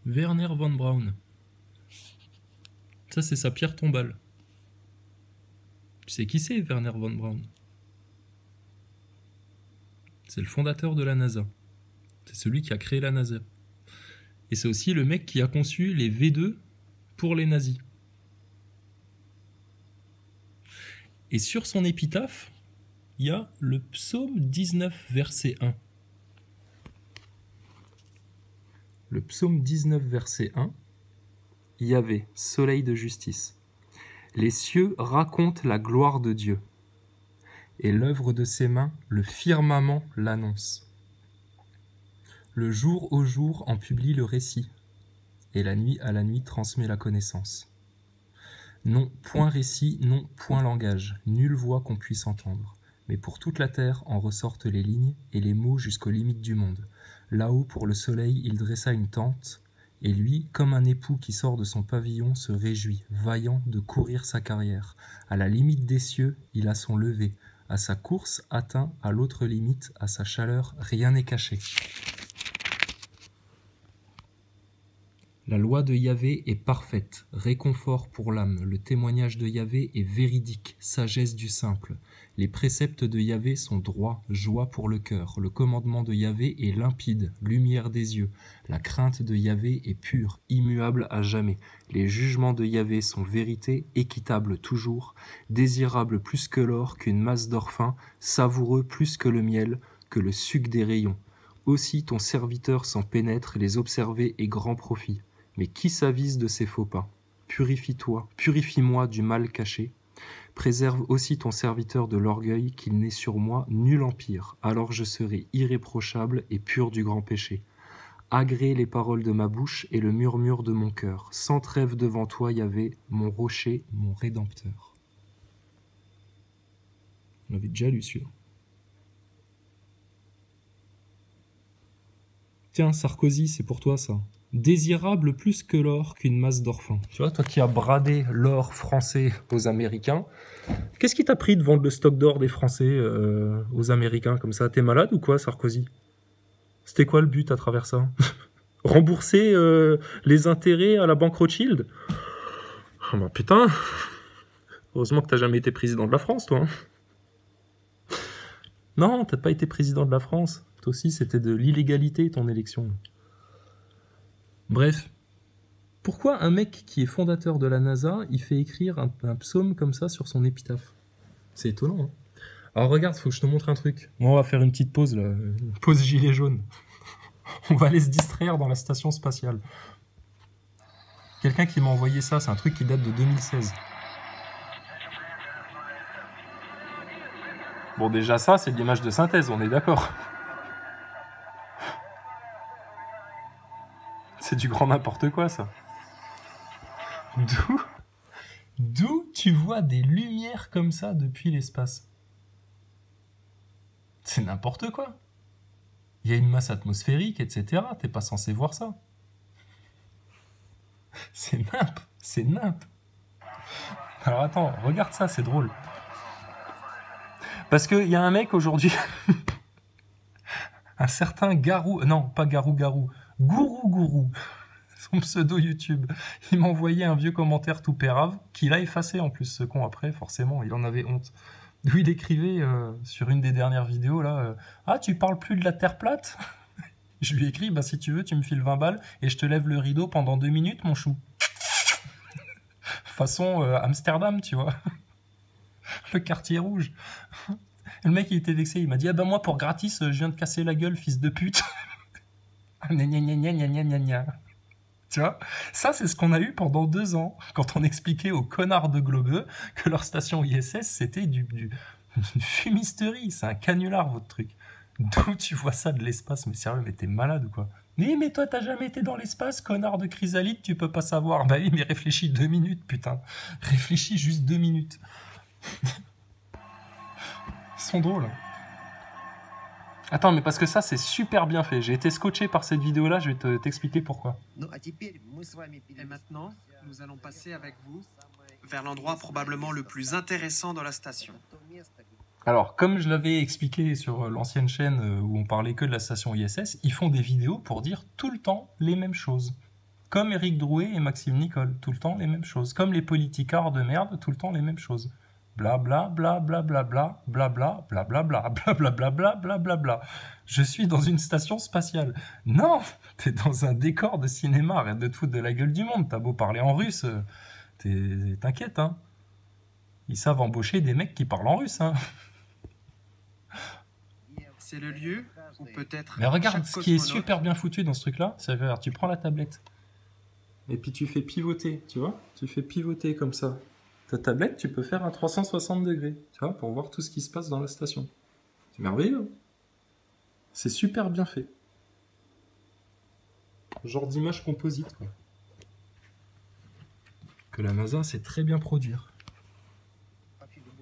Werner von Braun. Ça, c'est sa pierre tombale. Tu sais qui c'est, Werner von Braun? C'est le fondateur de la NASA. C'est celui qui a créé la NASA. Et c'est aussi le mec qui a conçu les V2 pour les nazis. Et sur son épitaphe, il y a le psaume 19, verset 1. Le psaume 19, verset 1. Yahvé, soleil de justice. Les cieux racontent la gloire de Dieu, et l'œuvre de ses mains, le firmament l'annonce. Le jour au jour en publie le récit, et la nuit à la nuit transmet la connaissance. Non, point récit, non, point langage, nulle voix qu'on puisse entendre. Mais pour toute la terre en ressortent les lignes et les mots jusqu'aux limites du monde. Là-haut, pour le soleil, il dressa une tente, et lui, comme un époux qui sort de son pavillon, se réjouit, vaillant de courir sa carrière. À la limite des cieux, il a son lever. À sa course atteint, à l'autre limite, à sa chaleur, rien n'est caché. La loi de Yahvé est parfaite, réconfort pour l'âme. Le témoignage de Yahvé est véridique, sagesse du simple. Les préceptes de Yahvé sont droits, joie pour le cœur. Le commandement de Yahvé est limpide, lumière des yeux. La crainte de Yahvé est pure, immuable à jamais. Les jugements de Yahvé sont vérité, équitables toujours, désirables plus que l'or, qu'une masse d'or fin, savoureux plus que le miel, que le suc des rayons. Aussi ton serviteur s'en pénètre, les observer est grand profit. Mais qui s'avise de ses faux pas? Purifie-toi, purifie-moi du mal caché. Préserve aussi ton serviteur de l'orgueil, qu'il n'ait sur moi nul empire. Alors je serai irréprochable et pur du grand péché. Agrée les paroles de ma bouche et le murmure de mon cœur. Sans trêve devant toi, Yahvé, mon rocher, mon rédempteur. On l'avait déjà lu celui-là. Tiens, Sarkozy, c'est pour toi ça. Désirable plus que l'or qu'une masse d'or fin. Tu vois, toi qui as bradé l'or français aux Américains, qu'est-ce qui t'a pris de vendre le stock d'or des Français aux Américains comme ça? T'es malade ou quoi, Sarkozy? C'était quoi le but à travers ça? Rembourser les intérêts à la banque Rothschild? Oh bah putain, heureusement que t'as jamais été président de la France, toi. Non, t'as pas été président de la France. Toi aussi, c'était de l'illégalité, ton élection. Bref, pourquoi un mec qui est fondateur de la NASA, il fait écrire un psaume comme ça sur son épitaphe? C'est étonnant, hein. Alors regarde, faut que je te montre un truc. On va faire une petite pause, là. Une pause gilet jaune. On va aller se distraire dans la station spatiale. Quelqu'un qui m'a envoyé ça, c'est un truc qui date de 2016. Bon, déjà ça, c'est de l'image de synthèse, on est d'accord. C'est du grand n'importe quoi, ça. D'où tu vois des lumières comme ça depuis l'espace? C'est n'importe quoi. Il y a une masse atmosphérique, etc. T'es pas censé voir ça. C'est nimp, c'est nimp. Alors attends, regarde ça, c'est drôle. Parce qu'il y a un mec aujourd'hui, un certain Garou, non, pas Garou, Gourou, son pseudo YouTube. Il m'a envoyé un vieux commentaire tout pérave, qu'il a effacé en plus, ce con, après, forcément, il en avait honte. Où il écrivait sur une des dernières vidéos, là, ah, tu parles plus de la Terre plate? Je lui ai écrit, bah si tu veux, tu me files 20 balles et je te lève le rideau pendant 2 minutes, mon chou. Façon Amsterdam, tu vois. Le quartier rouge. Le mec, il était vexé, il m'a dit, ah ben moi, pour gratis, je viens de casser la gueule, fils de pute. Gna gna gna gna gna gna gna. Tu vois, ça, c'est ce qu'on a eu pendant 2 ans, quand on expliquait aux connards de Globeux que leur station ISS, c'était une fumisterie. C'est un canular, votre truc. D'où tu vois ça de l'espace? Mais sérieux, mais t'es malade ou quoi? Oui, mais toi, t'as jamais été dans l'espace, connard de chrysalide, tu peux pas savoir. Bah oui, mais réfléchis 2 minutes, putain. Réfléchis juste 2 minutes. Ils sont drôles. Attends, mais parce que ça, c'est super bien fait. J'ai été scotché par cette vidéo-là, je vais t'expliquer pourquoi. Et maintenant, nous allons passer avec vous vers l'endroit probablement le plus intéressant dans la station. Alors, comme je l'avais expliqué sur l'ancienne chaîne où on parlait que de la station ISS, ils font des vidéos pour dire tout le temps les mêmes choses. Comme Éric Drouet et Maxime Nicole, tout le temps les mêmes choses. Comme les politicards de merde, tout le temps les mêmes choses. Bla bla bla bla bla bla bla bla bla bla bla bla bla bla bla bla bla bla. Je suis dans une station spatiale. Non, t'es dans un décor de cinéma. Arrête de te foutre de la gueule du monde. T'as beau parler en russe, t'inquiète, hein. Ils savent embaucher des mecs qui parlent en russe, hein. C'est le lieu où peut-être. Mais regarde, chaque ce qui est cosmonaute- super bien foutu dans ce truc-là, c'est que tu prends la tablette. Et puis tu fais pivoter, tu vois. Tu fais pivoter comme ça. Ta tablette, tu peux faire un 360 degrés, tu vois, pour voir tout ce qui se passe dans la station. C'est merveilleux. C'est super bien fait. Genre d'image composite, quoi. Que la NASA sait très bien produire.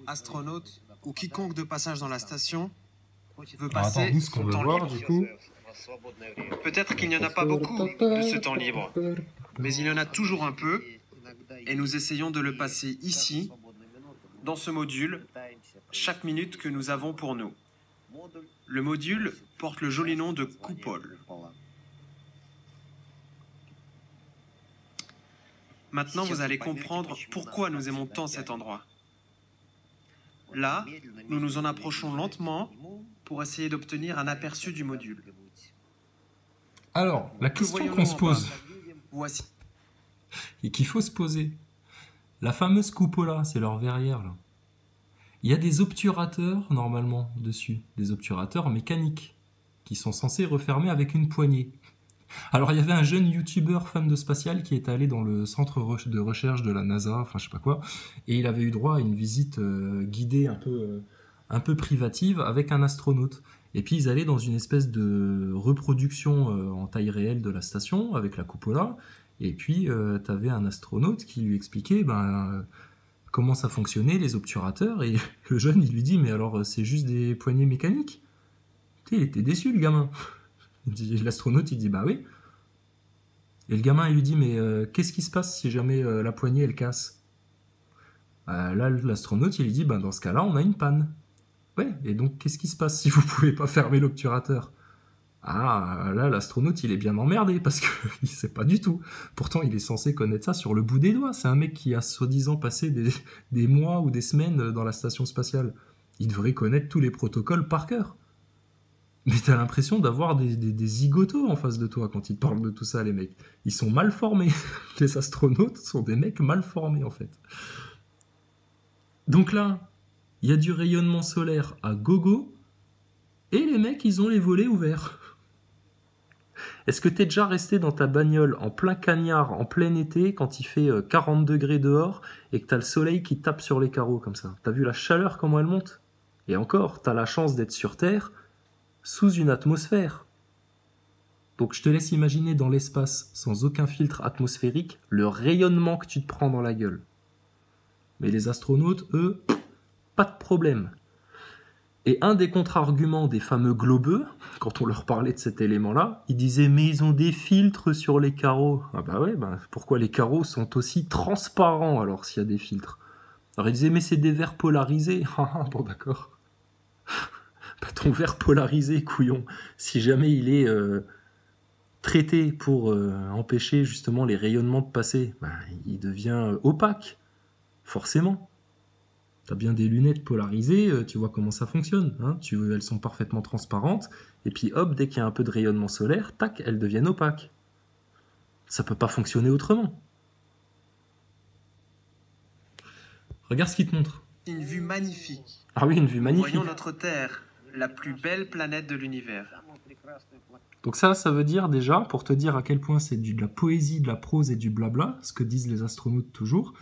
Astronaute ou quiconque de passage dans la station veut Alors passer attends, nous, ce qu'on son veut temps voir, libre. du coup... Peut-être qu'il n'y en a pas beaucoup de ce temps libre, mais il y en a toujours un peu, et nous essayons de le passer ici, dans ce module, chaque minute que nous avons pour nous. Le module porte le joli nom de coupole. Maintenant, vous allez comprendre pourquoi nous aimons tant cet endroit. Là, nous nous en approchons lentement pour essayer d'obtenir un aperçu du module. Alors, la Que question voyons-nous qu'on se en pose, bas? Voici. et qu'il faut se poser, la fameuse cupola, c'est leur verrière, là. Il y a des obturateurs, normalement, dessus. Des obturateurs mécaniques, qui sont censés refermer avec une poignée. Alors, il y avait un jeune youtubeur fan de spatial qui est allé dans le centre de recherche de la NASA, enfin, je sais pas quoi, et il avait eu droit à une visite guidée un peu privative avec un astronaute. Et puis, ils allaient dans une espèce de reproduction en taille réelle de la station, avec la cupola, et puis, t'avais un astronaute qui lui expliquait, comment ça fonctionnait, les obturateurs, et le jeune, il lui dit, mais alors, c'est juste des poignées mécaniques? Tu sais, il était déçu, le gamin. L'astronaute, il dit, bah oui. Et le gamin, il lui dit, mais qu'est-ce qui se passe si jamais la poignée, elle casse? Là, l'astronaute, il lui dit, dans ce cas-là, on a une panne. Ouais, et donc, qu'est-ce qui se passe si vous pouvez pas fermer l'obturateur? Ah, là, l'astronaute, il est bien emmerdé, parce qu'il sait pas du tout. Pourtant, il est censé connaître ça sur le bout des doigts. C'est un mec qui a soi-disant passé des mois ou des semaines dans la station spatiale. Il devrait connaître tous les protocoles par cœur. Mais t'as l'impression d'avoir des zigotos en face de toi quand ils te parlent de tout ça, les mecs. Ils sont mal formés. Les astronautes sont des mecs mal formés, en fait. Donc là, il y a du rayonnement solaire à gogo, et les mecs, ils ont les volets ouverts. Est-ce que t'es déjà resté dans ta bagnole en plein cagnard, en plein été, quand il fait 40 degrés dehors, et que t'as le soleil qui tape sur les carreaux comme ça? T'as vu la chaleur, comment elle monte? Et encore, t'as la chance d'être sur Terre, sous une atmosphère. Donc je te laisse imaginer dans l'espace, sans aucun filtre atmosphérique, le rayonnement que tu te prends dans la gueule. Mais les astronautes, eux, pas de problème. Et un des contre-arguments des fameux globeux, quand on leur parlait de cet élément-là, ils disaient « mais ils ont des filtres sur les carreaux ». Ah bah ouais, pourquoi les carreaux sont aussi transparents alors s'il y a des filtres? Alors ils disaient « mais c'est des verres polarisés ». Ah bon d'accord. Ton verre polarisé, couillon, si jamais il est traité pour empêcher justement les rayonnements de passer, il devient opaque, forcément. T'as bien des lunettes polarisées, tu vois comment ça fonctionne, hein, elles sont parfaitement transparentes, et puis hop, dès qu'il y a un peu de rayonnement solaire, tac, elles deviennent opaques. Ça peut pas fonctionner autrement. Regarde ce qu'il te montre. Une vue magnifique. Ah oui, une vue magnifique. Voyons notre Terre, la plus belle planète de l'univers. Donc ça veut dire déjà, pour te dire à quel point c'est de la poésie, de la prose et du blabla, ce que disent les astronautes toujours,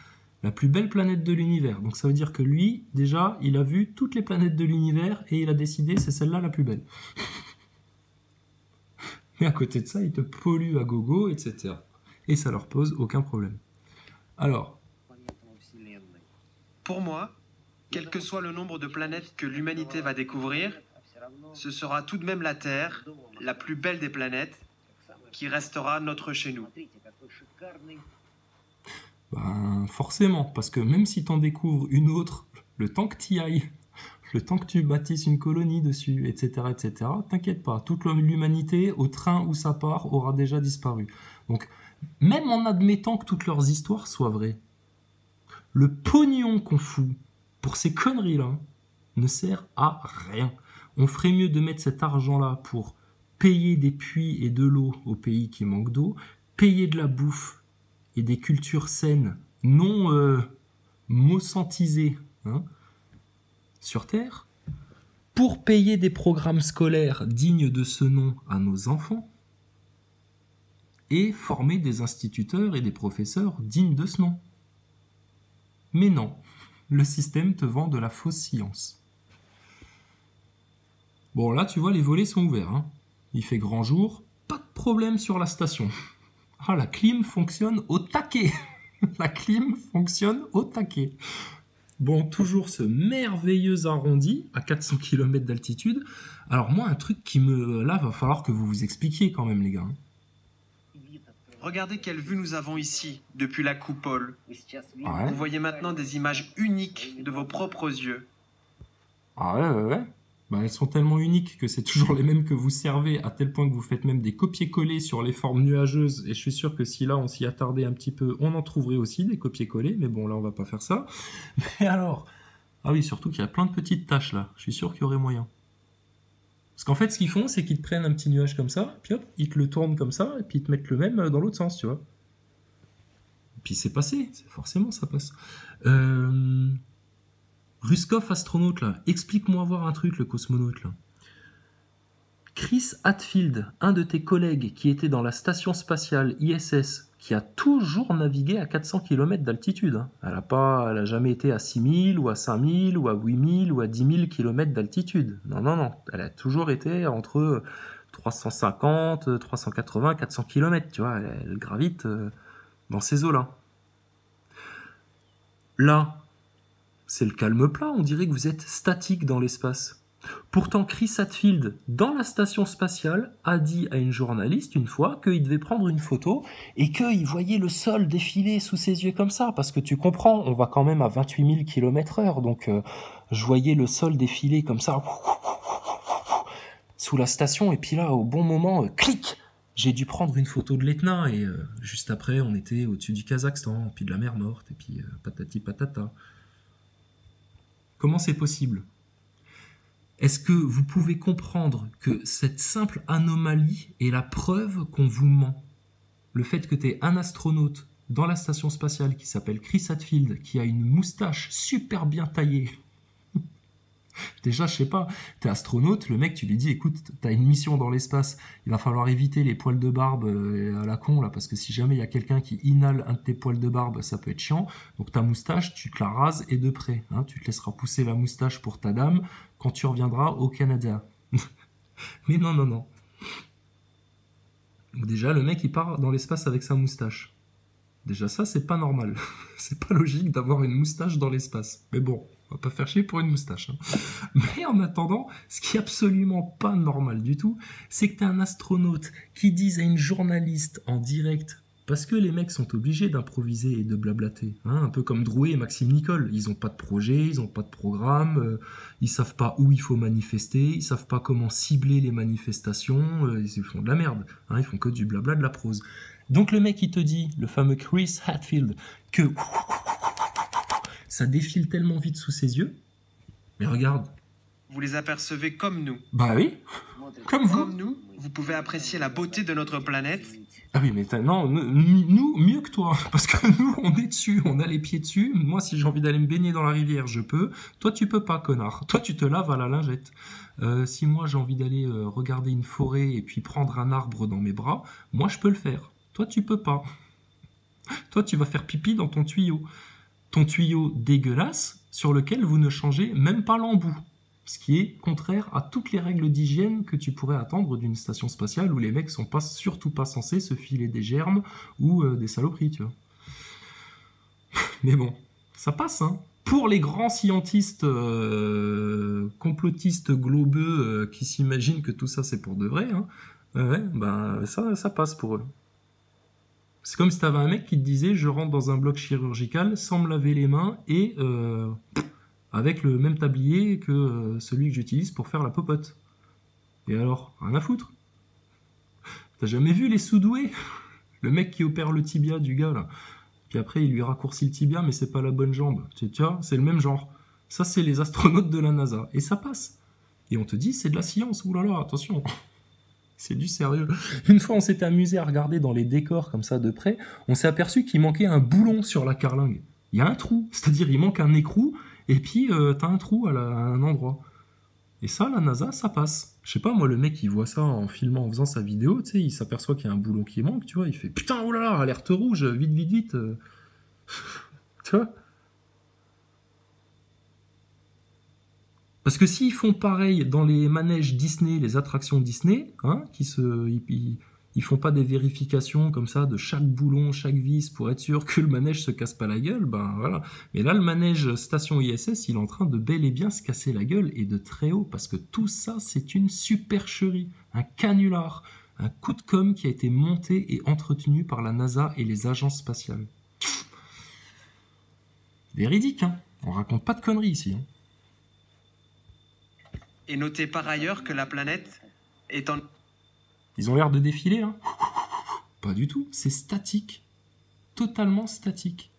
la plus belle planète de l'univers. Donc ça veut dire que lui, déjà, il a vu toutes les planètes de l'univers et il a décidé c'est celle-là la plus belle. Mais à côté de ça, il te pollue à gogo, etc. Et ça leur pose aucun problème. Alors, Pour moi, quel que soit le nombre de planètes que l'humanité va découvrir, ce sera tout de même la Terre, la plus belle des planètes, qui restera notre chez nous. Forcément, parce que même si t'en découvres une autre, le temps que t'y ailles, Le temps que tu bâtisses une colonie dessus, etc., etc., t'inquiète pas, toute l'humanité, au train où ça part, aura déjà disparu. Donc, même en admettant que toutes leurs histoires soient vraies, le pognon qu'on fout pour ces conneries-là ne sert à rien. On ferait mieux de mettre cet argent-là pour payer des puits et de l'eau aux pays qui manquent d'eau, payer de la bouffe et des cultures saines, non mossantisées, hein, sur Terre, pour payer des programmes scolaires dignes de ce nom à nos enfants, et former des instituteurs et des professeurs dignes de ce nom. Mais non, le système te vend de la fausse science. Bon, là, tu vois, les volets sont ouverts, hein. Il fait grand jour, pas de problème sur la station. Ah, la clim fonctionne au taquet. La clim fonctionne au taquet. Bon, toujours ce merveilleux arrondi à 400 km d'altitude. Alors moi, un truc qui me... Là, va falloir que vous vous expliquiez quand même, les gars. Regardez quelle vue nous avons ici, depuis la coupole. Ah ouais. Vous voyez maintenant des images uniques de vos propres yeux. Ah ouais. Bah, elles sont tellement uniques que c'est toujours les mêmes que vous servez, à tel point que vous faites même des copier-coller sur les formes nuageuses. Et je suis sûr que si là, on s'y attardait un petit peu, on en trouverait aussi des copier-coller. Mais bon, là, on va pas faire ça. Mais alors... Ah oui, surtout qu'il y a plein de petites taches là. Je suis sûr qu'il y aurait moyen. Parce qu'en fait, ce qu'ils font, c'est qu'ils te prennent un petit nuage comme ça, puis hop, ils te le tournent comme ça, et puis ils te mettent le même dans l'autre sens, tu vois. Et puis c'est passé, forcément ça passe. Ruskov, astronaute, là, explique-moi voir un truc, le cosmonaute, là. Chris Hadfield, un de tes collègues qui était dans la station spatiale ISS, qui a toujours navigué à 400 km d'altitude. Hein. Elle a jamais été à 6000 ou à 5000 ou à 8000 ou à 10 000 km d'altitude. Non. Elle a toujours été entre 350, 380, 400 km. Tu vois, elle gravite dans ces eaux-là. Là, c'est le calme plat. On dirait que vous êtes statique dans l'espace. Pourtant, Chris Hadfield, dans la station spatiale, a dit à une journaliste une fois qu'il devait prendre une photo et qu'il voyait le sol défiler sous ses yeux comme ça. Parce que tu comprends, on va quand même à 28 000 km/h. Donc, je voyais le sol défiler comme ça, sous la station. Et puis là, au bon moment, clic, j'ai dû prendre une photo de l'Etna. Et juste après, on était au-dessus du Kazakhstan, puis de la mer Morte, et puis patati patata. Comment c'est possible ? Est-ce que vous pouvez comprendre que cette simple anomalie est la preuve qu'on vous ment ? Le fait que tu es un astronaute dans la station spatiale qui s'appelle Chris Hadfield, qui a une moustache super bien taillée. Déjà, je sais pas, t'es astronaute, le mec, tu lui dis, écoute, t'as une mission dans l'espace, il va falloir éviter les poils de barbe à la con, là, parce que si jamais il y a quelqu'un qui inhale un de tes poils de barbe, ça peut être chiant. Donc ta moustache, tu te la rases et de près. Hein, tu te laisseras pousser la moustache pour ta dame quand tu reviendras au Canada. Mais non. Donc déjà, le mec, il part dans l'espace avec sa moustache. Déjà ça, c'est pas normal. C'est pas logique d'avoir une moustache dans l'espace. Mais bon, on va pas faire chier pour une moustache. Hein. Mais en attendant, ce qui est absolument pas normal du tout, c'est que t'es un astronaute qui dise à une journaliste en direct, parce que les mecs sont obligés d'improviser et de blablater, hein, un peu comme Drouet et Maxime Nicole. Ils ont pas de projet, ils ont pas de programme, ils savent pas où il faut manifester, ils savent pas comment cibler les manifestations, ils font de la merde, hein, ils font que du blabla, de la prose. Donc le mec il te dit, le fameux Chris Hadfield, que ça défile tellement vite sous ses yeux, mais regarde. Vous les apercevez comme nous. Bah oui, comme vous. Comme nous, vous pouvez apprécier la beauté de notre planète. Ah oui, mais non, nous, mieux que toi, parce que nous, on est dessus, on a les pieds dessus. Moi, si j'ai envie d'aller me baigner dans la rivière, je peux. Toi, tu peux pas, connard. Toi, tu te laves à la lingette. Si moi, j'ai envie d'aller regarder une forêt et puis prendre un arbre dans mes bras, moi, je peux le faire. Toi, tu peux pas. Toi, tu vas faire pipi dans ton tuyau. Ton tuyau dégueulasse sur lequel vous ne changez même pas l'embout. Ce qui est contraire à toutes les règles d'hygiène que tu pourrais attendre d'une station spatiale où les mecs sont surtout pas censés se filer des germes ou des saloperies, tu vois. Mais bon, ça passe, hein. Pour les grands scientistes complotistes globeux qui s'imaginent que tout ça c'est pour de vrai, hein, ça passe pour eux. C'est comme si t'avais un mec qui te disait je rentre dans un bloc chirurgical sans me laver les mains et avec le même tablier que celui que j'utilise pour faire la popote. Et alors, rien à foutre. T'as jamais vu les sous-doués? Le mec qui opère le tibia du gars, là. Puis après, il lui raccourcit le tibia, mais c'est pas la bonne jambe. Tu vois, c'est le même genre. Ça, c'est les astronautes de la NASA. Et ça passe. Et on te dit, c'est de la science. Ouh là là, attention. C'est du sérieux. Une fois, on s'était amusé à regarder dans les décors comme ça de près. On s'est aperçu qu'il manquait un boulon sur la carlingue. Il y a un trou. C'est-à-dire, il manque un écrou. Et puis, t'as un trou à un endroit. Et ça, la NASA, ça passe. Je sais pas, moi, le mec, il voit ça en filmant, en faisant sa vidéo, tu sais, il s'aperçoit qu'il y a un boulon qui manque, tu vois, il fait « Putain, oh là là, alerte rouge, vite, vite, vite !» Tu vois? Parce que s'ils font pareil dans les manèges Disney, les attractions Disney, hein, ils font pas des vérifications comme ça de chaque boulon, chaque vis pour être sûr que le manège se casse pas la gueule, ben voilà. Mais là, le manège station ISS, il est en train de bel et bien se casser la gueule et de très haut parce que tout ça, c'est une supercherie, un canular, un coup de com' qui a été monté et entretenu par la NASA et les agences spatiales. Véridique, hein. On raconte pas de conneries ici, hein. Et notez par ailleurs que la planète est en... Ils ont l'air de défiler, hein? Pas du tout, c'est statique. Totalement statique.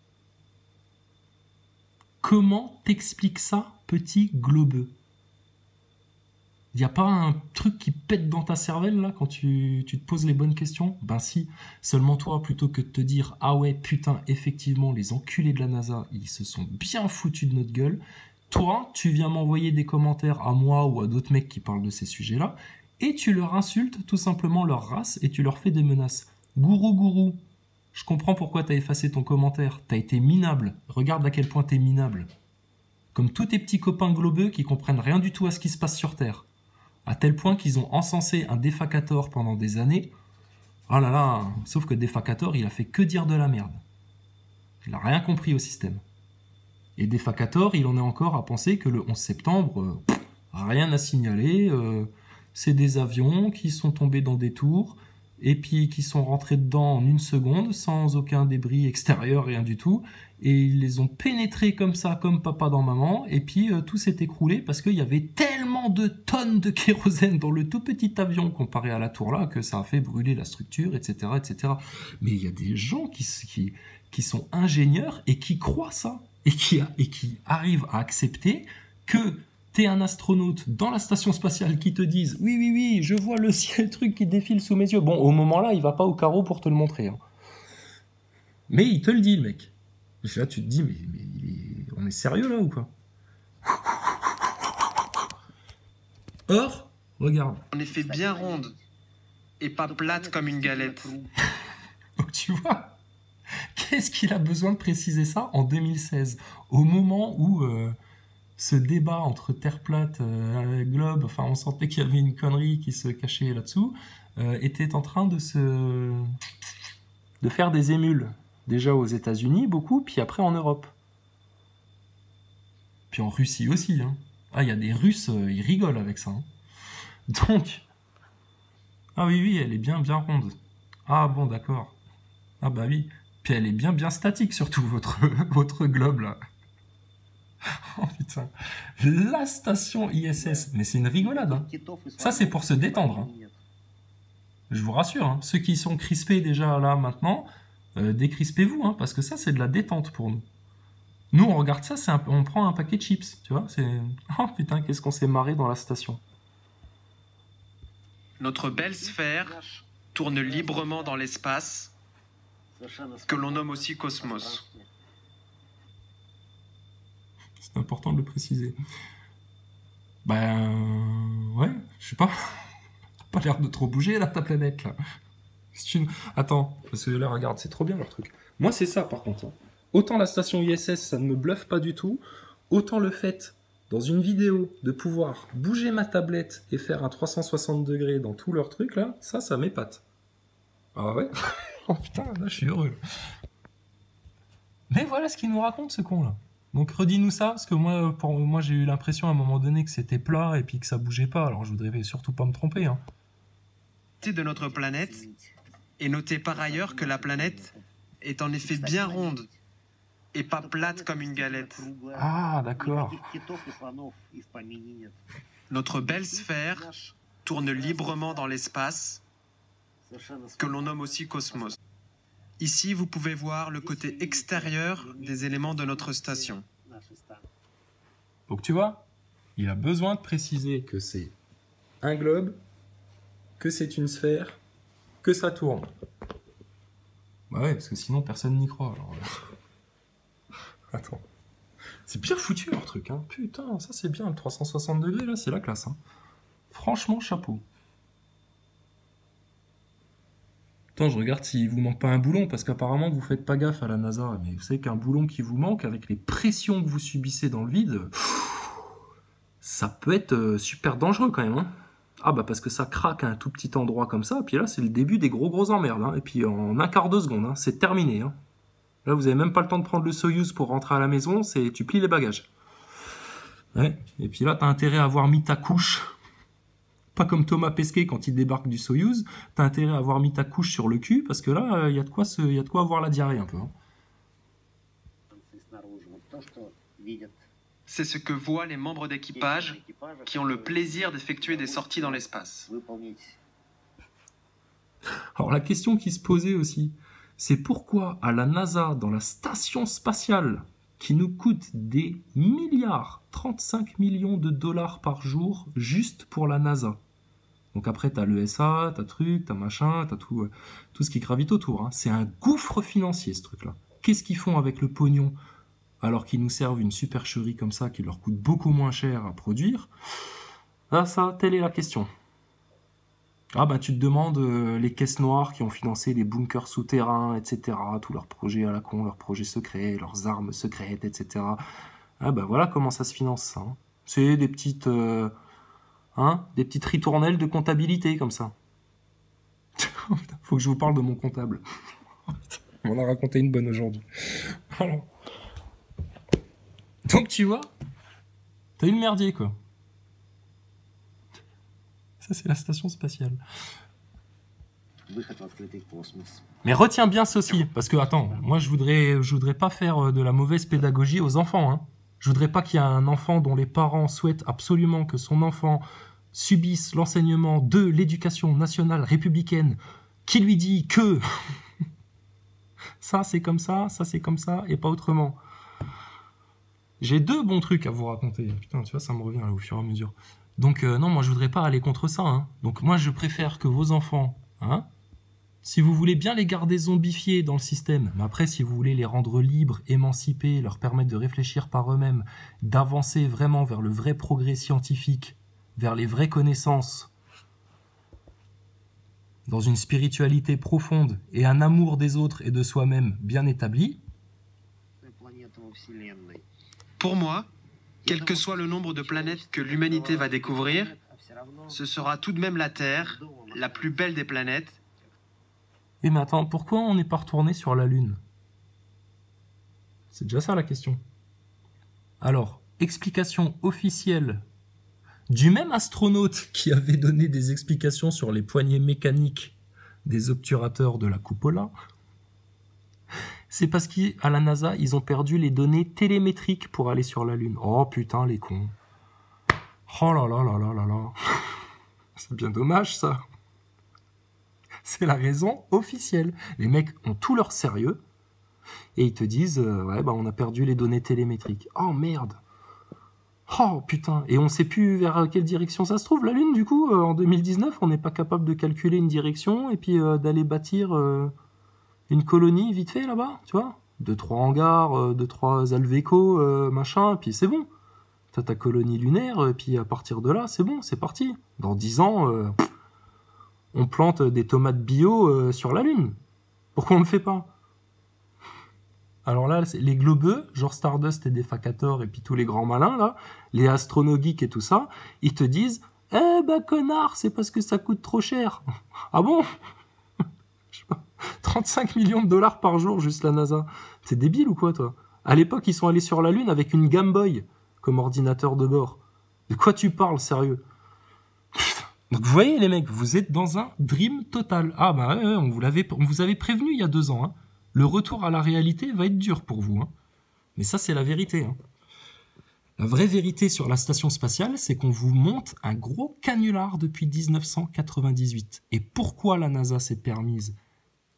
Comment t'expliques ça, petit globeux? Il n'y a pas un truc qui pète dans ta cervelle, là, quand tu te poses les bonnes questions? Ben si, seulement toi, plutôt que de te dire « Ah ouais, putain, effectivement, les enculés de la NASA, ils se sont bien foutus de notre gueule », toi, tu viens m'envoyer des commentaires à moi ou à d'autres mecs qui parlent de ces sujets-là, et tu leur insultes tout simplement leur race et tu leur fais des menaces. Gourou, je comprends pourquoi t'as effacé ton commentaire. T'as été minable. Regarde à quel point t'es minable. Comme tous tes petits copains globeux qui comprennent rien du tout à ce qui se passe sur Terre. À tel point qu'ils ont encensé un défacator pendant des années. Ah là là, sauf que défacator, il a fait que dire de la merde. Il a rien compris au système. Et défacator, il en est encore à penser que le 11 septembre, rien à signaler, c'est des avions qui sont tombés dans des tours et puis qui sont rentrés dedans en une seconde sans aucun débris extérieur, rien du tout, et ils les ont pénétrés comme ça, comme papa dans maman, et puis tout s'est écroulé parce qu'il y avait tellement de tonnes de kérosène dans le tout petit avion comparé à la tour là que ça a fait brûler la structure, etc., etc. Mais il y a des gens qui sont ingénieurs et qui croient ça. Et qui arrivent à accepter que t'es un astronaute dans la station spatiale qui te disent « Oui, je vois le ciel truc qui défile sous mes yeux. » Bon, au moment-là, il va pas au carreau pour te le montrer. Hein. Mais il te le dit, le mec. Et là, tu te dis « Mais on est sérieux, là, ou quoi ?» Or, regarde. En effet bien ronde et pas plate comme une galette. Donc tu vois, qu'est-ce qu'il a besoin de préciser ça en 2016, au moment où ce débat entre Terre plate, globe, enfin on sentait qu'il y avait une connerie qui se cachait là-dessous, était en train de faire des émules. Déjà aux États-Unis, beaucoup, puis après en Europe. Puis en Russie aussi. Hein. Ah, il y a des Russes, ils rigolent avec ça. Hein. Donc, ah oui, elle est bien ronde. Ah bon, d'accord. Ah bah oui. Puis elle est bien statique, surtout, votre globe, là. Oh putain. La station ISS. Mais c'est une rigolade, hein. Ça, c'est pour se détendre. Hein. Je vous rassure, hein. Ceux qui sont crispés déjà là, maintenant, décrispez-vous, hein, parce que ça, c'est de la détente pour nous. Nous, on regarde ça, on prend un paquet de chips, tu vois. Oh putain, qu'est-ce qu'on s'est marré dans la station. Notre belle sphère tourne librement dans l'espace, que l'on nomme aussi cosmos. C'est important de le préciser. Ben... ouais, je sais pas. Pas l'air de trop bouger, là, ta planète, là. Attends, parce que là, regarde, c'est trop bien, leur truc. Moi, c'est ça, par contre. Hein. Autant la station ISS, ça ne me bluffe pas du tout, autant le fait, dans une vidéo, de pouvoir bouger ma tablette et faire un 360 degrés dans tout leur truc, là, ça m'épate. Ah ouais. Oh putain, là je suis heureux. Mais voilà ce qu'il nous raconte, ce con là. Donc redis-nous ça, parce que moi j'ai eu l'impression à un moment donné que c'était plat et puis que ça bougeait pas, alors je voudrais surtout pas me tromper. Hein. De notre planète, et notez par ailleurs que la planète est en effet bien ronde et pas plate comme une galette. Ah, d'accord. Notre belle sphère tourne librement dans l'espace, que l'on nomme aussi cosmos. Ici, vous pouvez voir le côté extérieur des éléments de notre station. Donc tu vois, il a besoin de préciser que c'est un globe, que c'est une sphère, que ça tourne. Bah ouais, parce que sinon personne n'y croit. Alors... Attends. C'est bien foutu leur truc, hein. Putain, ça c'est bien, le 360 degrés là, c'est la classe, hein. Franchement, chapeau. Attends, je regarde s'il vous manque pas un boulon, parce qu'apparemment vous faites pas gaffe à la NASA, mais vous savez qu'un boulon qui vous manque, avec les pressions que vous subissez dans le vide, ça peut être super dangereux quand même, hein. Ah bah parce que ça craque à un tout petit endroit comme ça, et puis là c'est le début des gros emmerdes, hein. Et puis en un quart de seconde, hein, c'est terminé, hein. Là vous avez même pas le temps de prendre le Soyuz pour rentrer à la maison, tu plies les bagages. Ouais. Et puis là t'as intérêt à avoir mis ta couche, pas comme Thomas Pesquet quand il débarque du Soyuz, t'as intérêt à avoir mis ta couche sur le cul, parce que là il y a de quoi avoir la diarrhée un peu, hein. C'est ce que voient les membres d'équipage qui ont le plaisir d'effectuer des sorties dans l'espace. Alors la question qui se posait aussi, c'est pourquoi à la NASA, dans la station spatiale, qui nous coûte des milliards, 35 millions de dollars par jour, juste pour la NASA. Donc après, t'as l'ESA, t'as truc, t'as machin, t'as tout ce qui gravite autour, hein. C'est un gouffre financier, ce truc-là. Qu'est-ce qu'ils font avec le pognon, alors qu'ils nous servent une supercherie comme ça, qui leur coûte beaucoup moins cher à produire? Là, telle est la question. Ah bah tu te demandes les caisses noires qui ont financé les bunkers souterrains, etc., tous leurs projets à la con, leurs projets secrets, leurs armes secrètes, etc. Ah bah voilà comment ça se finance, ça, hein. C'est des petites ritournelles de comptabilité comme ça. Faut que je vous parle de mon comptable. On en a raconté une bonne aujourd'hui. Alors. Donc tu vois, t'as eu le merdier quoi. Ça, c'est la station spatiale. Mais retiens bien ceci, parce que, attends, moi, je voudrais pas faire de la mauvaise pédagogie aux enfants, hein. Je voudrais pas qu'il y ait un enfant dont les parents souhaitent absolument que son enfant subisse l'enseignement de l'éducation nationale républicaine qui lui dit que ça, c'est comme ça, et pas autrement. J'ai deux bons trucs à vous raconter. Putain, tu vois, ça me revient là, au fur et à mesure. Donc non, moi je voudrais pas aller contre ça, hein. Donc moi je préfère que vos enfants, hein, si vous voulez bien les garder zombifiés dans le système, mais après si vous voulez les rendre libres, émancipés, leur permettre de réfléchir par eux-mêmes, d'avancer vraiment vers le vrai progrès scientifique, vers les vraies connaissances, dans une spiritualité profonde et un amour des autres et de soi-même bien établi. Pour moi, quel que soit le nombre de planètes que l'humanité va découvrir, ce sera tout de même la Terre, la plus belle des planètes. Et mais attends, pourquoi on n'est pas retourné sur la Lune? C'est déjà ça la question. Alors, explication officielle du même astronaute qui avait donné des explications sur les poignées mécaniques des obturateurs de la cupola. C'est parce qu'à la NASA, ils ont perdu les données télémétriques pour aller sur la Lune. Oh putain, les cons. Oh là là là là là là. C'est bien dommage, ça. C'est la raison officielle. Les mecs ont tout leur sérieux et ils te disent ouais, bah on a perdu les données télémétriques. Oh merde. Oh putain. Et on sait plus vers quelle direction ça se trouve, la Lune, du coup. En 2019, on n'est pas capable de calculer une direction et puis d'aller bâtir... une colonie vite fait là-bas, tu vois, 2-3 hangars, 2-3 Alveco, machin, puis c'est bon. T'as ta colonie lunaire, et puis à partir de là, c'est bon, c'est parti. Dans 10 ans, on plante des tomates bio sur la Lune. Pourquoi on ne le fait pas? Alors là, les globeux, genre Stardust et Defacator, et puis tous les grands malins, là, les astronogeeks et tout ça, ils te disent « Eh ben connard, c'est parce que ça coûte trop cher. » Ah bon? 35 millions de dollars par jour, juste la NASA. T'es débile ou quoi, toi? À l'époque, ils sont allés sur la Lune avec une Game Boy comme ordinateur de bord. De quoi tu parles, sérieux? Donc vous voyez, les mecs, vous êtes dans un dream total. Ah bah ouais, on vous avait prévenu il y a 2 ans, hein. Le retour à la réalité va être dur pour vous, hein. Mais ça, c'est la vérité. Hein. La vraie vérité sur la station spatiale, c'est qu'on vous monte un gros canular depuis 1998. Et pourquoi la NASA s'est permise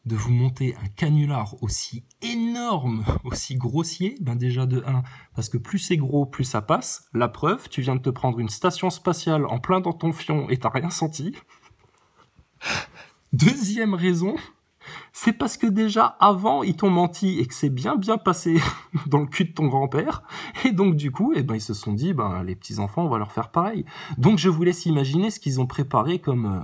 de vous monter un canular aussi énorme, aussi grossier? Ben déjà de 1, parce que plus c'est gros, plus ça passe. La preuve, tu viens de te prendre une station spatiale en plein dans ton fion et t'as rien senti. Deuxième raison, c'est parce que déjà avant ils t'ont menti et que c'est bien passé dans le cul de ton grand-père, et donc du coup ils se sont dit les petits enfants on va leur faire pareil. Donc je vous laisse imaginer ce qu'ils ont préparé comme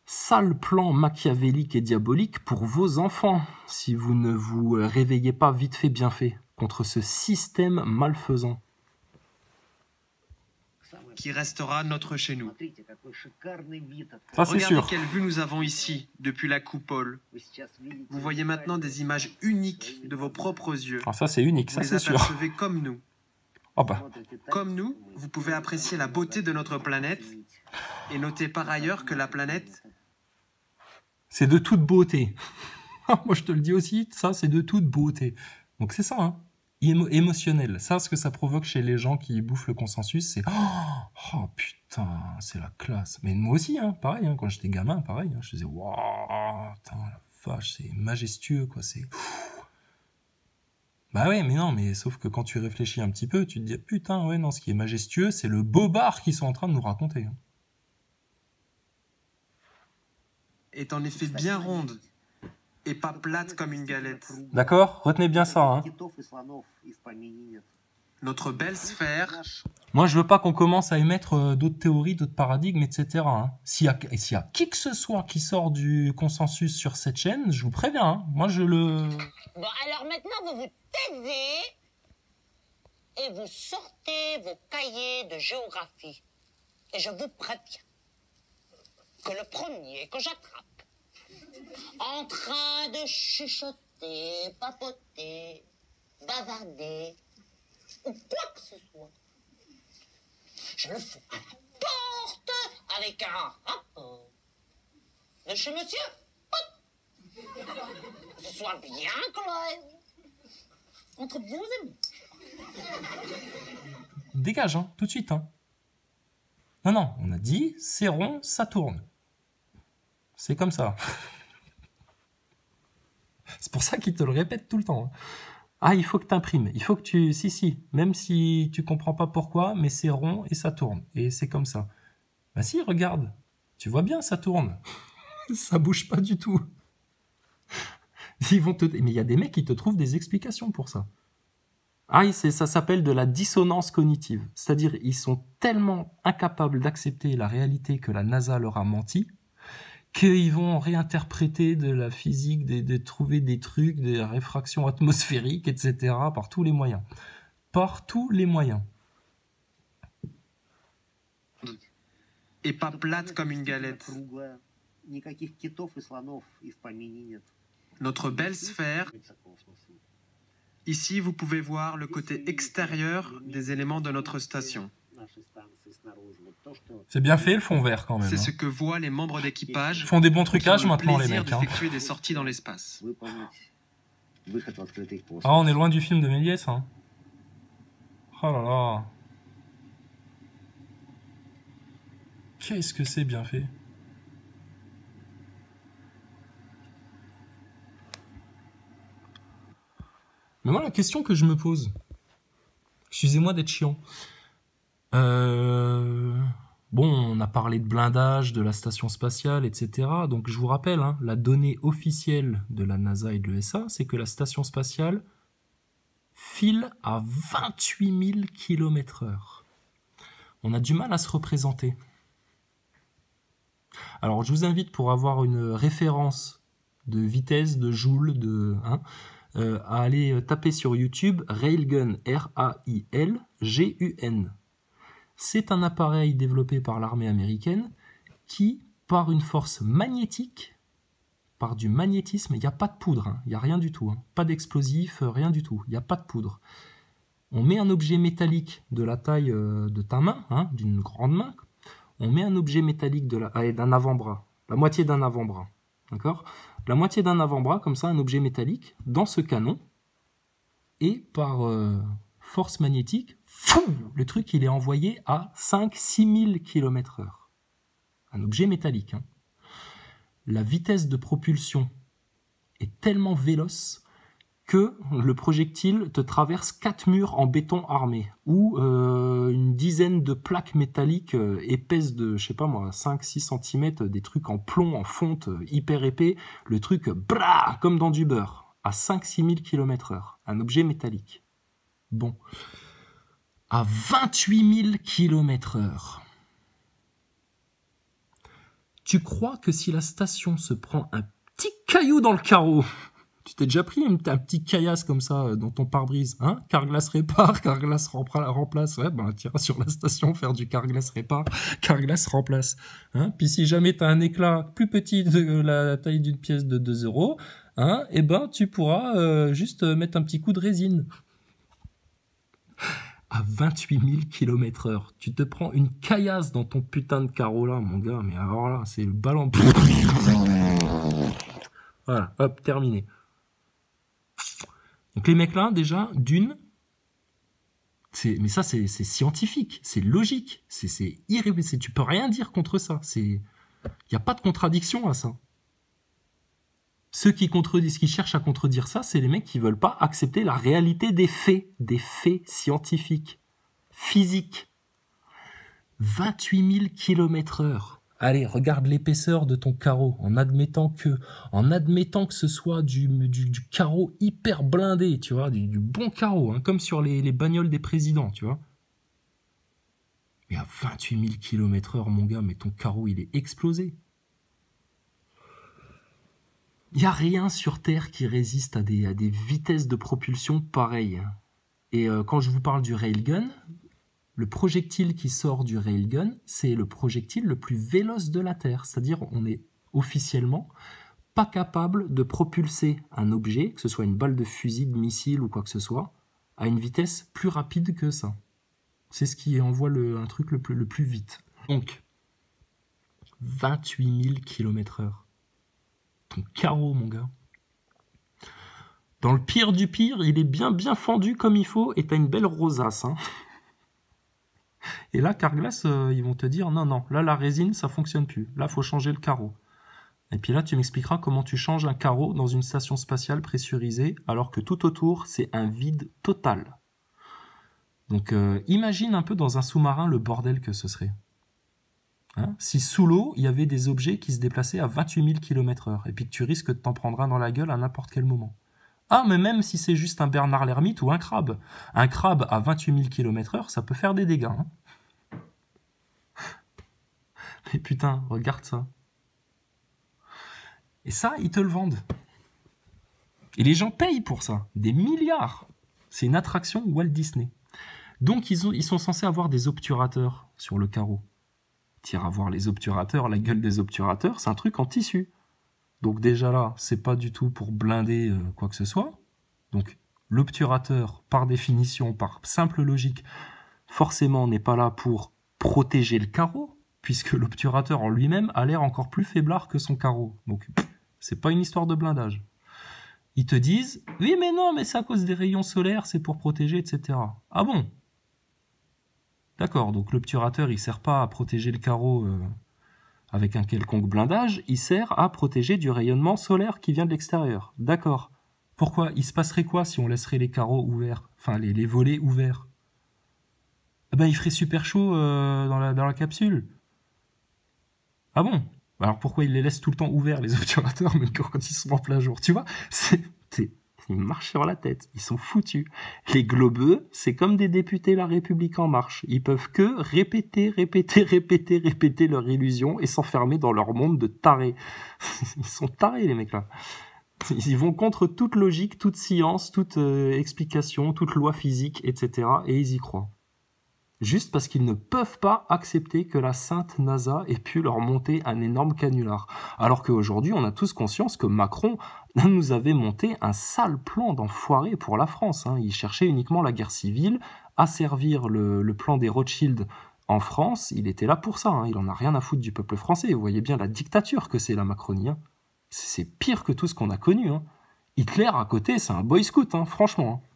sale plan machiavélique et diabolique pour vos enfants si vous ne vous réveillez pas vite fait bien fait contre ce système malfaisant qui restera notre chez nous. Ça c'est Regardez sûr. quelle vue nous avons ici, depuis la coupole. Vous voyez maintenant des images uniques de vos propres yeux. Alors ça c'est unique, Vous ça les c'est sûr. apercevez comme nous. Oh bah. Comme nous, vous pouvez apprécier la beauté de notre planète et notez par ailleurs que la planète C'est de toute beauté. Moi je te le dis aussi, ça c'est de toute beauté. Donc c'est ça, hein. Émotionnel. Ça, ce que ça provoque chez les gens qui bouffent le consensus, c'est oh putain, c'est la classe. Mais moi aussi, hein, pareil, hein, quand j'étais gamin, pareil, hein, je faisais waouh, putain, la vache, c'est majestueux, quoi, c'est. Bah ouais, mais non, mais sauf que quand tu réfléchis un petit peu, tu te dis putain, ouais, non, ce qui est majestueux, c'est le bobard qu'ils sont en train de nous raconter. Hein. est en effet bien ronde et pas plate comme une galette. D'accord? Retenez bien ça, hein. Notre belle sphère Moi, je veux pas qu'on commence à émettre d'autres théories, d'autres paradigmes, etc. Hein. S'il y a qui que ce soit qui sort du consensus sur cette chaîne, je vous préviens. Hein. Moi, je le... Bon, alors maintenant, vous vous taisez et vous sortez vos cahiers de géographie. Et je vous préviens que le premier que j'attrape en train de chuchoter, papoter, bavarder, ou quoi que ce soit, je le fous à la porte avec un rapport de chez monsieur. Que ce soit bien clair entre vous et moi. Dégage, hein, tout de suite. Hein. Non, on a dit, c'est rond, ça tourne. C'est comme ça. C'est pour ça qu'ils te le répètent tout le temps. Hein. Ah, il faut que tu imprimes. Il faut que tu... Si. Même si tu comprends pas pourquoi, mais c'est rond et ça tourne. Et c'est comme ça. Bah si, regarde. Tu vois bien, ça tourne. Ça bouge pas du tout. Mais il y a des mecs qui te trouvent des explications pour ça. Ah, ça s'appelle de la dissonance cognitive. C'est-à-dire, ils sont tellement incapables d'accepter la réalité que la NASA leur a menti, qu'ils vont réinterpréter de la physique, de trouver des trucs, des réfractions atmosphériques, etc., par tous les moyens. Par tous les moyens. et pas plate comme une galette. Notre belle sphère. Ici, vous pouvez voir le côté extérieur des éléments de notre station. C'est bien fait le fond vert quand même. C'est hein. ce que voient les membres d'équipage. Ils font des bons trucages qui ont le maintenant les plaisir mecs. Hein. d'effectuer des sorties dans l'espace. Ah, on est loin du film de Méliès. Hein. Oh là là. Qu'est-ce que c'est bien fait. Mais moi, la question que je me pose, excusez-moi d'être chiant. Bon, on a parlé de blindage, de la station spatiale, etc. Donc je vous rappelle, hein, la donnée officielle de la NASA et de l'ESA, c'est que la station spatiale file à 28 000 km/h. On a du mal à se représenter. Alors je vous invite pour avoir une référence de vitesse, de joule, à aller taper sur YouTube Railgun, R-A-I-L-G-U-N. C'est un appareil développé par l'armée américaine qui, par une force magnétique, par du magnétisme, il n'y a pas de poudre, hein, il n'y a rien du tout, hein, pas d'explosif, rien du tout, il n'y a pas de poudre. On met un objet métallique de la taille de ta main, hein, d'une grande main, on met un objet métallique d'un avant-bras, la moitié d'un avant-bras, d'accord ? La moitié d'un avant-bras, comme ça, un objet métallique, dans ce canon, et par force magnétique, fou, le truc il est envoyé à 5-6 000 km/h. Un objet métallique. Hein. La vitesse de propulsion est tellement véloce que le projectile te traverse 4 murs en béton armé ou une dizaine de plaques métalliques épaisses de, je sais pas moi, 5-6 cm, des trucs en plomb, en fonte, hyper épais, le truc bra, comme dans du beurre, à 5-6 000 km/h, un objet métallique. Bon, à 28 000 km/h. Tu crois que si la station se prend un petit caillou dans le carreau, tu t'es déjà pris un petit caillasse comme ça dans ton pare-brise, hein? Carglass répare, Carglass remplace. Ouais, ben t'iras sur la station faire du Carglass répare, Carglass remplace. Hein? Puis si jamais t'as un éclat plus petit de la taille d'une pièce de 2 €, hein, eh ben tu pourras juste mettre un petit coup de résine. À 28 000 km/h, tu te prends une caillasse dans ton putain de carreau là, mon gars, mais alors là, c'est le ballon. Voilà, hop, terminé. Donc les mecs là, déjà, mais ça c'est scientifique, c'est logique, c'est irréversible, tu peux rien dire contre ça, il n'y a pas de contradiction à ça. Ceux qui cherchent à contredire ça, c'est les mecs qui veulent pas accepter la réalité des faits scientifiques, physiques. 28 000 km/h. Allez, regarde l'épaisseur de ton carreau, en admettant que ce soit du carreau hyper blindé, tu vois, du bon carreau, hein, comme sur les bagnoles des présidents, tu vois. Mais à 28 000 km/h, mon gars, mais ton carreau, il est explosé. Il n'y a rien sur Terre qui résiste à des vitesses de propulsion pareilles. Et quand je vous parle du railgun, le projectile qui sort du railgun, c'est le projectile le plus véloce de la Terre. C'est-à-dire on est officiellement pas capable de propulser un objet, que ce soit une balle de fusil, de missile ou quoi que ce soit, à une vitesse plus rapide que ça. C'est ce qui envoie un truc le plus vite. Donc, 28 000 km/h. Ton carreau, mon gars. Dans le pire du pire, il est bien fendu comme il faut et t'as une belle rosace. Hein. Et là, Carglass, ils vont te dire non, là la résine, ça fonctionne plus. Là, faut changer le carreau. Et puis là, tu m'expliqueras comment tu changes un carreau dans une station spatiale pressurisée alors que tout autour, c'est un vide total. Donc, imagine un peu dans un sous-marin le bordel que ce serait. Hein, si sous l'eau, il y avait des objets qui se déplaçaient à 28 000 km/h, et puis que tu risques de t'en prendre un dans la gueule à n'importe quel moment. Ah, mais même si c'est juste un Bernard l'ermite ou un crabe à 28 000 km/h, ça peut faire des dégâts. Hein. Mais putain, regarde ça. Et ça, ils te le vendent. Et les gens payent pour ça, des milliards. C'est une attraction Walt Disney. Donc ils sont censés avoir des obturateurs sur le carreau. Tire à voir les obturateurs, la gueule des obturateurs, c'est un truc en tissu. Donc déjà là, c'est pas du tout pour blinder quoi que ce soit. Donc l'obturateur, par définition, par simple logique, forcément n'est pas là pour protéger le carreau, puisque l'obturateur en lui-même a l'air encore plus faiblard que son carreau. Donc c'est pas une histoire de blindage. Ils te disent, oui mais non, mais c'est à cause des rayons solaires, c'est pour protéger, etc. Ah bon ? D'accord, donc l'obturateur, il sert pas à protéger le carreau avec un quelconque blindage, il sert à protéger du rayonnement solaire qui vient de l'extérieur. D'accord. Pourquoi ? Il se passerait quoi si on laisserait les carreaux ouverts, enfin les volets ouverts ? Eh ben, il ferait super chaud dans la capsule. Ah bon ? Alors pourquoi ils les laissent tout le temps ouverts, les obturateurs, même quand ils sont en plein jour ? Tu vois, ils marchent sur la tête, ils sont foutus. Les globeux, c'est comme des députés La République En Marche. Ils peuvent que répéter leur illusion et s'enfermer dans leur monde de tarés. Ils sont tarés, les mecs là. Ils vont contre toute logique, toute science, toute explication, toute loi physique, etc. Et ils y croient. Juste parce qu'ils ne peuvent pas accepter que la sainte NASA ait pu leur monter un énorme canular. Alors qu'aujourd'hui, on a tous conscience que Macron nous avait monté un sale plan d'enfoiré pour la France. Hein. Il cherchait uniquement la guerre civile, à servir le plan des Rothschild en France. Il était là pour ça. Hein. Il en a rien à foutre du peuple français. Vous voyez bien la dictature que c'est la Macronie. Hein. C'est pire que tout ce qu'on a connu. Hein. Hitler, à côté, c'est un boy scout, hein, franchement. Hein.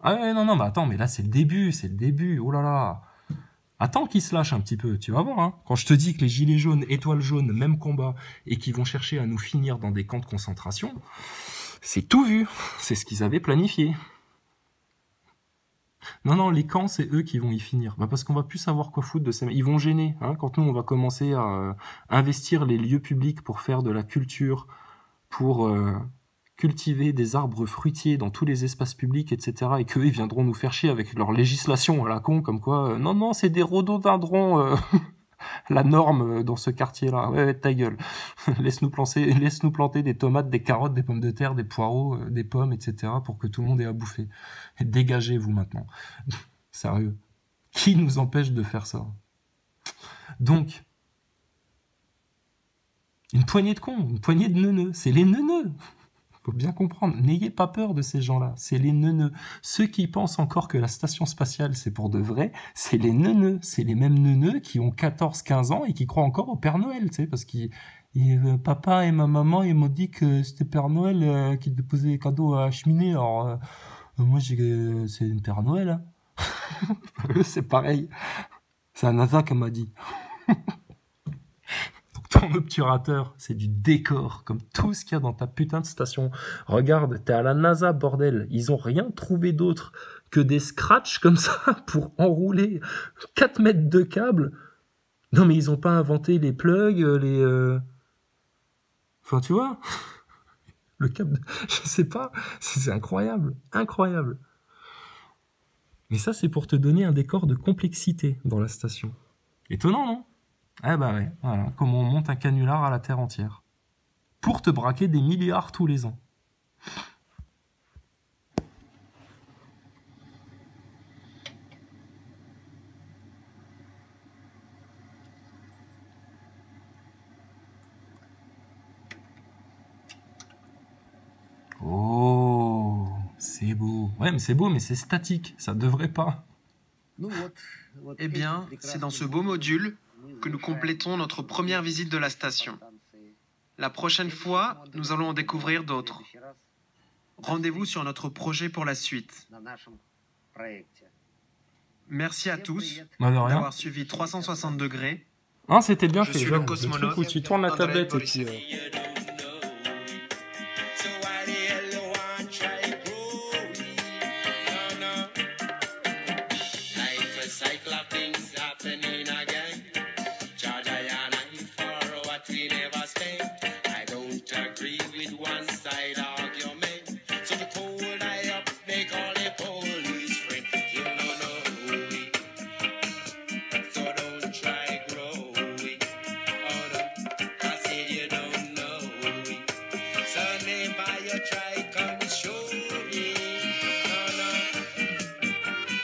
Ah ouais, non, non, mais attends, mais là, c'est le début, oh là là. Attends qu'ils se lâchent un petit peu, tu vas voir, hein. Quand je te dis que les gilets jaunes, étoiles jaunes, même combat, et qu'ils vont chercher à nous finir dans des camps de concentration, c'est tout vu, c'est ce qu'ils avaient planifié. Non, non, les camps, c'est eux qui vont y finir. Bah parce qu'on va plus savoir quoi foutre de ces... Ils vont gêner, hein, quand nous, on va commencer à investir les lieux publics pour faire de la culture, pour cultiver des arbres fruitiers dans tous les espaces publics, etc. Et qu'eux, ils viendront nous faire chier avec leur législation à la con, comme quoi, non, non, c'est des rhododendrons, la norme dans ce quartier-là. Ouais, ta gueule. Laisse-nous planter des tomates, des carottes, des pommes de terre, des poireaux, des pommes, etc. pour que tout le monde ait à bouffer. Et dégagez-vous maintenant. Sérieux. Qui nous empêche de faire ça? Donc, une poignée de cons, une poignée de neuneux. C'est les neuneux. Faut bien comprendre. N'ayez pas peur de ces gens-là. C'est les neuneux. Ceux qui pensent encore que la station spatiale, c'est pour de vrai, c'est les neuneux. C'est les mêmes neuneux qui ont 14-15 ans et qui croient encore au Père Noël, tu sais, parce qu'ils... papa et ma maman, ils m'ont dit que c'était Père Noël qui déposait les cadeaux à la cheminée. Alors, moi, c'est une Père Noël. Hein. Eux, c'est pareil. C'est la NASA qui m'a dit. Ton obturateur, c'est du décor, comme tout ce qu'il y a dans ta putain de station. Regarde, t'es à la NASA, bordel. Ils ont rien trouvé d'autre que des scratchs comme ça pour enrouler 4 mètres de câble. Non, mais ils ont pas inventé les plugs, Enfin, tu vois, le câble, je sais pas, c'est incroyable, incroyable. Mais ça, c'est pour te donner un décor de complexité dans la station. Étonnant, non? Eh bah ouais, voilà, comment on monte un canular à la Terre entière. Pour te braquer des milliards tous les ans. Oh, c'est beau. Ouais, mais c'est beau, mais c'est statique, ça devrait pas. Eh bien, c'est dans ce beau module que nous complétons notre première visite de la station. La prochaine fois, nous allons en découvrir d'autres. Rendez-vous sur notre projet pour la suite. Merci à tous Bah de rien. d'avoir suivi 360 degrés. Ah, c'était bien Je fait. suis le j'avoue. cosmonaute truc où tu tournes la André tablette et Borisset. puis... Try